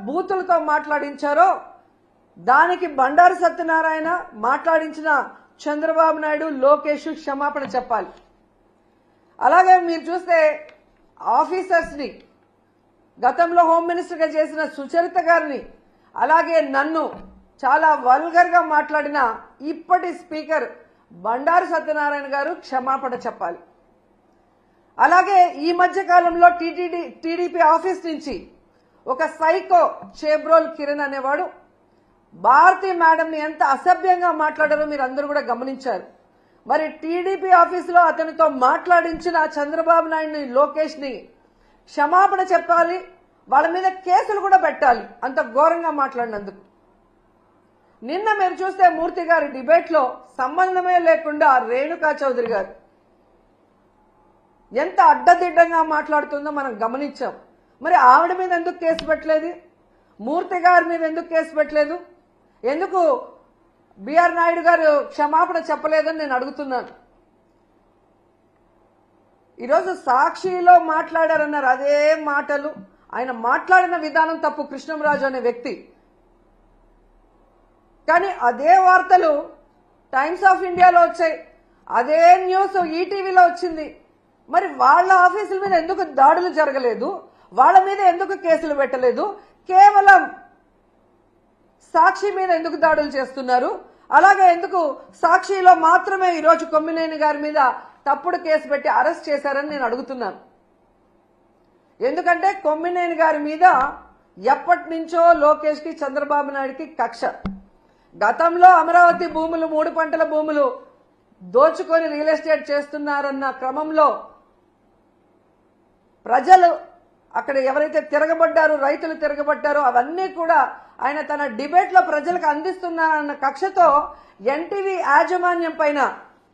బూతులతో మాట్లాడించారో దానికి బండారు సత్యనారాయణ మాట్లాడించిన చంద్రబాబు నాయుడు లోకేష్ క్షమాపణ చెప్పాలి. అలాగే మీరు చూస్తే ఆఫీసర్స్ ని గతంలో హోమ్ మినిస్టర్ గా చేసిన సుచరిత గారిని అలాగే నన్ను చాలా వల్గర్ గా మాట్లాడిన ఇప్పటి స్పీకర్ బండారు సత్యనారాయణ గారు క్షమాపణ చెప్పాలి. అలాగే ఈ మధ్య కాలంలో టీడీపీ ఆఫీస్ నుంచి ఒక సైకో చేబ్రోల్ కిరణ్ అనేవాడు భారతీ మేడంని ఎంత అసభ్యంగా మాట్లాడారో మీరు అందరూ కూడా గమనించారు. మరి టీడీపీ ఆఫీసులో అతనితో మాట్లాడించిన చంద్రబాబు నాయుడిని లోకేష్ ని క్షమాపణ చెప్పాలి, వాళ్ళ మీద కేసులు కూడా పెట్టాలి అంత ఘోరంగా మాట్లాడినందుకు. నిన్న మీరు చూస్తే మూర్తి గారి డిబేట్ లో సంబంధమే లేకుండా రేణుకా చౌదరి గారు ఎంత అడ్డదిడ్డంగా మాట్లాడుతుందో మనం గమనించాం. మరి ఆవిడ మీద ఎందుకు కేసు పెట్టలేదు? మూర్తి గారి మీద ఎందుకు కేసు పెట్టలేదు? ఎందుకు బిఆర్ నాయుడు గారు క్షమాపణ చెప్పలేదని నేను అడుగుతున్నాను. ఈరోజు సాక్షిలో మాట్లాడారన్నారు, అదే మాటలు ఆయన మాట్లాడిన విధానం తప్పు కృష్ణంరాజు అనే వ్యక్తి. కానీ అదే వార్తలు టైమ్స్ ఆఫ్ ఇండియాలో వచ్చాయి, అదే న్యూస్ ఈటీవీలో వచ్చింది. మరి వాళ్ళ ఆఫీసుల మీద ఎందుకు దాడులు జరగలేదు? వాళ్ళ మీద ఎందుకు కేసులు పెట్టలేదు? కేవలం సాక్షి మీద ఎందుకు దాడులు చేస్తున్నారు? అలాగే ఎందుకు సాక్షిలో మాత్రమే ఈరోజు కొమ్మినేని గారి మీద తప్పుడు కేసు పెట్టి అరెస్ట్ చేశారని నేను అడుగుతున్నాను. ఎందుకంటే కొమ్మినేని గారి మీద ఎప్పటి నుంచో లోకేష్ కి చంద్రబాబు నాయుడికి కక్ష. గతంలో అమరావతి భూములు 3 పంటల భూములు దోచుకొని రియల్ ఎస్టేట్ చేస్తున్నారన్న క్రమంలో ప్రజలు అక్కడ ఎవరైతే తిరగబడ్డారో, రైతులు తిరగబడ్డారో అవన్నీ కూడా ఆయన తన డిబేట్ లో ప్రజలకు అందిస్తున్నారన్న కక్షతో ఎన్టీవీ యాజమాన్యం పైన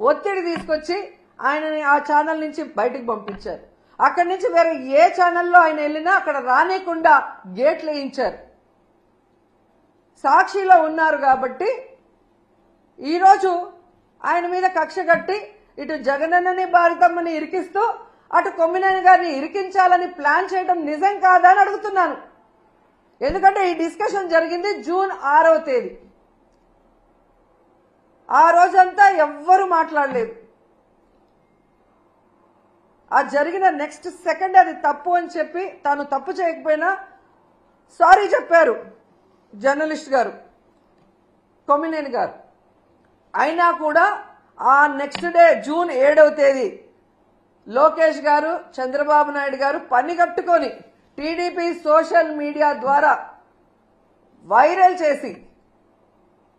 ఒత్తిడి తీసుకొచ్చి ఆయనని ఆ ఛానల్ నుంచి బయటకు పంపించారు. అక్కడి నుంచి వేరే ఏ ఛానల్లో ఆయన వెళ్ళినా అక్కడ రానికుండా గేట్లు వేయించారు. సాక్షిలో ఉన్నారు కాబట్టి ఈరోజు ఆయన మీద కక్ష కట్టి ఇటు జగనన్నని భారతమ్మని ఇరికిస్తూ అటు కొమ్మినేని గారిని ఇరికించాలని ప్లాన్ చేయడం నిజం కాదా అని అడుగుతున్నాను. ఎందుకంటే ఈ డిస్కషన్ జరిగింది జూన్ 6వ తేదీ. ఆ రోజంతా ఎవ్వరూ మాట్లాడలేదు. ఆ జరిగిన నెక్స్ట్ సెకండ్ అది తప్పు అని చెప్పి తాను తప్పు చేయకపోయినా సారీ చెప్పారు జర్నలిస్ట్ గారు కొమ్మినేని గారు. అయినా కూడా ఆ నెక్స్ట్ డే జూన్ 7వ తేదీ లోకేష్ గారు చంద్రబాబు నాయుడు గారు పని కట్టుకొని టీడీపీ సోషల్ మీడియా ద్వారా వైరల్ చేసి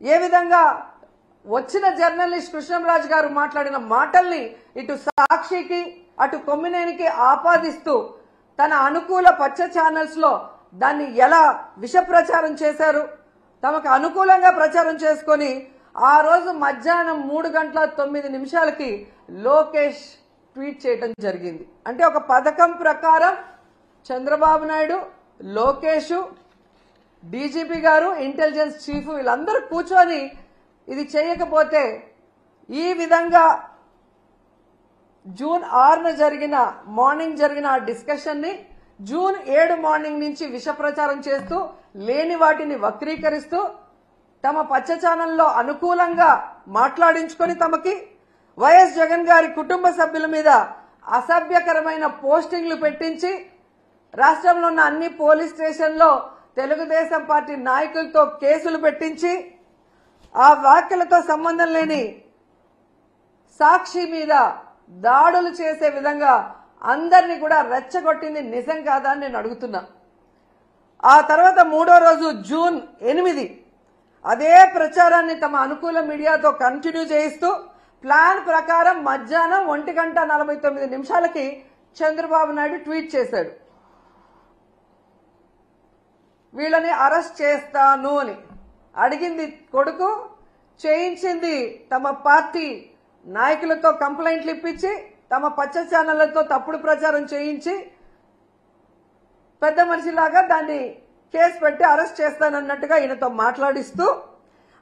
ఏ విధంగా వచ్చిన జర్నలిస్ట్ కృష్ణంరాజు గారు మాట్లాడిన మాటల్ని ఇటు సాక్షికి అటు కొమ్మినేనికి ఆపాదిస్తూ తన అనుకూల పచ్చ ఛానల్స్ లో దాన్ని ఎలా విష ప్రచారం చేశారు, తమకు అనుకూలంగా ప్రచారం చేసుకొని ఆ రోజు మధ్యాహ్నం 3:09 లోకేష్ ట్వీట్ చేయడం జరిగింది. అంటే ఒక పథకం ప్రకారం చంద్రబాబు నాయుడు, లోకేష్, డీజీపీ గారు, ఇంటెలిజెన్స్ చీఫ్ వీళ్ళందరూ కూర్చొని ఇది చేయకపోతే ఈ విధంగా జూన్ 6న మార్నింగ్ జరిగిన ఆ డిస్కషన్ ని జూన్ 7 మార్నింగ్ నుంచి విష ప్రచారం చేస్తూ లేని వాటిని వక్రీకరిస్తూ తమ పచ్చ ఛానల్లో అనుకూలంగా మాట్లాడించుకొని తమకి వైఎస్ జగన్ గారి కుటుంబ సభ్యుల మీద అసభ్యకరమైన పోస్టింగ్లు పెట్టించి రాష్ట్రంలో ఉన్న అన్ని పోలీస్ స్టేషన్లో తెలుగుదేశం పార్టీ నాయకులతో కేసులు పెట్టించి ఆ వ్యాఖ్యలతో సంబంధం లేని సాక్షి మీద దాడులు చేసే విధంగా అందరినీ కూడా రెచ్చగొట్టింది నిజం కాదా అని నేను అడుగుతున్నా. ఆ తర్వాత 3వ రోజు జూన్ 8 అదే ప్రచారాన్ని తమ అనుకూల మీడియాతో కంటిన్యూ చేయిస్తూ ప్లాన్ ప్రకారం మధ్యాహ్నం 1:49 చంద్రబాబు నాయుడు ట్వీట్ చేశాడు, వీళ్ళని అరెస్ట్ చేస్తాను అని. అడిగింది కొడుకు, చేయించింది తమ పార్టీ నాయకులతో కంప్లైంట్లు ఇప్పించి తమ పచ్చ ఛానళ్లతో తప్పుడు ప్రచారం చేయించి పెద్ద మనిషిలాగా దాన్ని కేసు పెట్టి అరెస్ట్ చేస్తానన్నట్టుగా ఈయనతో మాట్లాడిస్తూ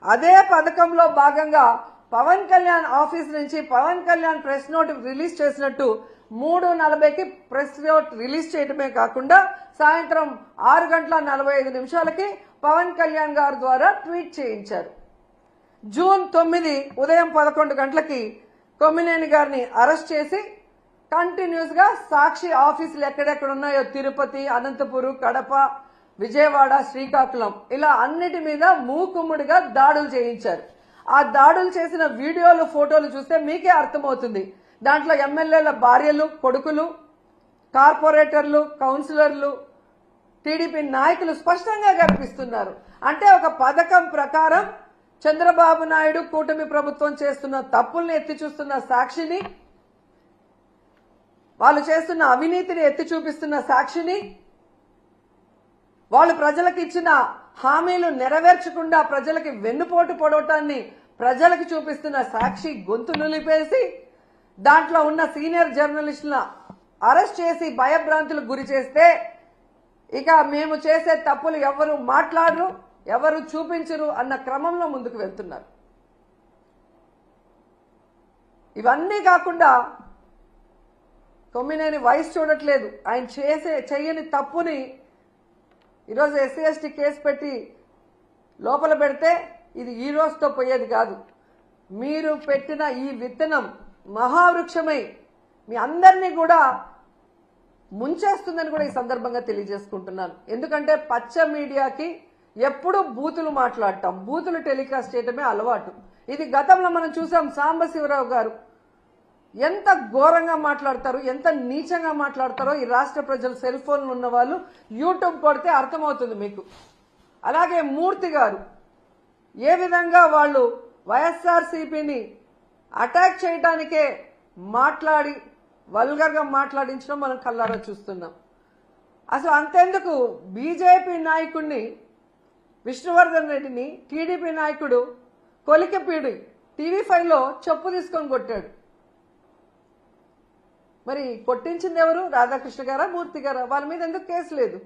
అదే పథకంలో భాగంగా పవన్ కళ్యాణ్ ఆఫీస్ నుంచి Pawan Kalyan press note release చేసినట్టు 3:40కి ప్రెస్ నోట్ రిలీజ్ చేయడమే కాకుండా సాయంత్రం 6:45 పవన్ కళ్యాణ్ గారి ద్వారా ట్వీట్ చేయించారు. జూన్ 9 ఉదయం 11 గంటలకి కొమ్మినేని గారిని అరెస్ట్ చేసి కంటిన్యూస్ గా సాక్షి ఆఫీసులు ఎక్కడెక్కడ ఉన్నాయో తిరుపతి, అనంతపురం, కడప, విజయవాడ, శ్రీకాకుళం ఇలా అన్నిటి మీద మూకుమ్ముడిగా దాడులు చేయించారు. ఆ దాడులు చేసిన వీడియోలు, ఫోటోలు చూస్తే మీకే అర్థమవుతుంది. దాంట్లో ఎమ్మెల్యేల భార్యలు, కొడుకులు, కార్పొరేటర్లు, కౌన్సిలర్లు, టీడీపీ నాయకులు స్పష్టంగా కనిపిస్తున్నారు. అంటే ఒక పథకం ప్రకారం చంద్రబాబు నాయుడు కూటమి ప్రభుత్వం చేస్తున్న తప్పుల్ని ఎత్తి చూస్తున్న సాక్షిని, వాళ్ళు చేస్తున్న అవినీతిని ఎత్తి చూపిస్తున్న సాక్షిని, వాళ్ళు ప్రజలకు ఇచ్చిన హామీలు నెరవేర్చకుండా ప్రజలకి వెన్నుపోటు పొడవటాన్ని ప్రజలకు చూపిస్తున్న సాక్షి గొంతు నులిపేసి దాంట్లో ఉన్న సీనియర్ జర్నలిస్టులను అరెస్ట్ చేసి భయభ్రాంతులకు గురి చేస్తే ఇక మేము చేసే తప్పులు ఎవరు మాట్లాడరు, ఎవరు చూపించరు అన్న క్రమంలో ముందుకు వెళ్తున్నారు. ఇవన్నీ కాకుండా కొమ్మినేని వయసు చూడట్లేదు. ఆయన చేయని తప్పుని ఈరోజు ఎస్సీ ఎస్టీ కేసు పెట్టి లోపల పెడితే ఇది ఈ రోజుతో పోయేది కాదు. మీరు పెట్టిన ఈ విత్తనం మహావృక్షమై మీ అందరినీ కూడా ముంచేస్తుందని కూడా ఈ సందర్భంగా తెలియజేసుకుంటున్నాను. ఎందుకంటే పచ్చ మీడియాకి ఎప్పుడూ బూతులు మాట్లాడటం, బూతులు టెలికాస్ట్ చేయటమే అలవాటు. ఇది గతంలో మనం చూసాం. సాంబశివరావు గారు ఎంత ఘోరంగా మాట్లాడతారు, ఎంత నీచంగా మాట్లాడతారో ఈ రాష్ట్ర ప్రజలు సెల్ ఫోన్లు ఉన్న వాళ్ళు యూట్యూబ్ కొడితే అర్థమవుతుంది మీకు. అలాగే మూర్తి గారు ఏ విధంగా వాళ్ళు వైఎస్ఆర్సీపీని అటాక్ చేయడానికే మాట్లాడి వల్గర్గా మాట్లాడించడం మనం కళ్ళారా చూస్తున్నాం. అసలు అంతెందుకు బీజేపీ నాయకుడిని విష్ణువర్ధన్ రెడ్డిని టీడీపీ నాయకుడు కొలికపీడి TV5లో చెప్పు తీసుకొని కొట్టాడు. మరి కొట్టించింది ఎవరు? రాధాకృష్ణ గారా, మూర్తి గారా? వాళ్ళ మీద ఎందుకు కేసు లేదు?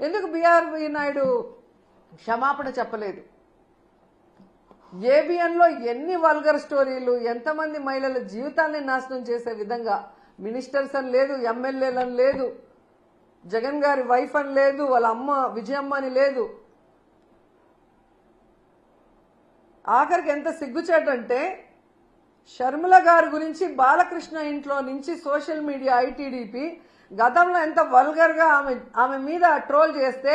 ఎందుకు బిఆర్వి నాయుడు క్షమాపణ చెప్పలేదు? ఏబిఎన్లో ఎన్ని వల్గర్ స్టోరీలు, ఎంతమంది మహిళల జీవితాన్ని నాశనం చేసే విధంగా మినిస్టర్స్ అని లేదు, ఎమ్మెల్యేలని లేదు, జగన్ గారి వైఫ్ అని లేదు, వాళ్ళ అమ్మ విజయమ్మ అని లేదు. ఆఖరికి ఎంత సిగ్గుచేటంటే షర్మిల గారి గురించి బాలకృష్ణ ఇంట్లో నుంచి సోషల్ మీడియా ఐటీడీపీ గతంలో ఎంత వల్గర్గా ఆమె మీద ట్రోల్ చేస్తే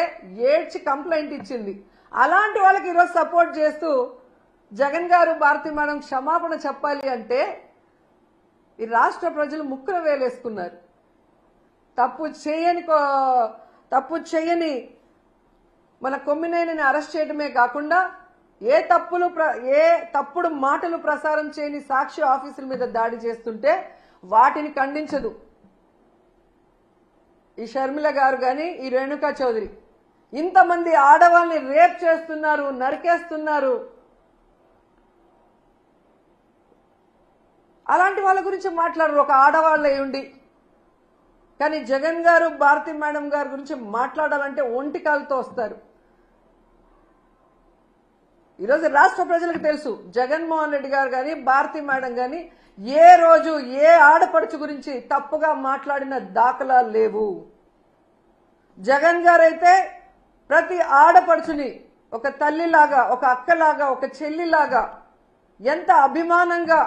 ఏడ్చి కంప్లైంట్ ఇచ్చింది. అలాంటి వాళ్ళకి ఈరోజు సపోర్ట్ చేస్తూ జగన్ గారు, భారతి మేడం క్షమాపణ చెప్పాలి అంటే ఈ రాష్ట్ర ప్రజలు ముక్కున వేలేసుకున్నారు. తప్పు చేయని మన కొమ్మినేనిని అరెస్ట్ చేయడమే కాకుండా ఏ తప్పుడు మాటలు ప్రసారం చేయని సాక్షి ఆఫీసుల మీద దాడి చేస్తుంటే వాటిని ఖండించదు ఈ షర్మిల గారు గాని, ఈ రేణుకా చౌదరి. ఇంతమంది ఆడవాళ్ళని రేప్ చేస్తున్నారు, నరికేస్తున్నారు. అలాంటి వాళ్ళ గురించి మాట్లాడరు ఒక ఆడవాళ్ళ ఉండి. కానీ జగన్ గారు, భారతి మేడం గారి గురించి మాట్లాడాలంటే ఒంటికాలతో వస్తారు. ఈరోజు రాష్ట్ర ప్రజలకు తెలుసు జగన్మోహన్ రెడ్డి గారు కానీ, భారతి మేడం కానీ ఏ రోజు ఏ ఆడపడుచు గురించి తప్పుగా మాట్లాడిన దాఖలాలు లేవు. జగన్ గారైతే ప్రతి ఆడపడుచుని ఒక తల్లిలాగా, ఒక అక్కలాగా, ఒక చెల్లిలాగా ఎంత అభిమానంగా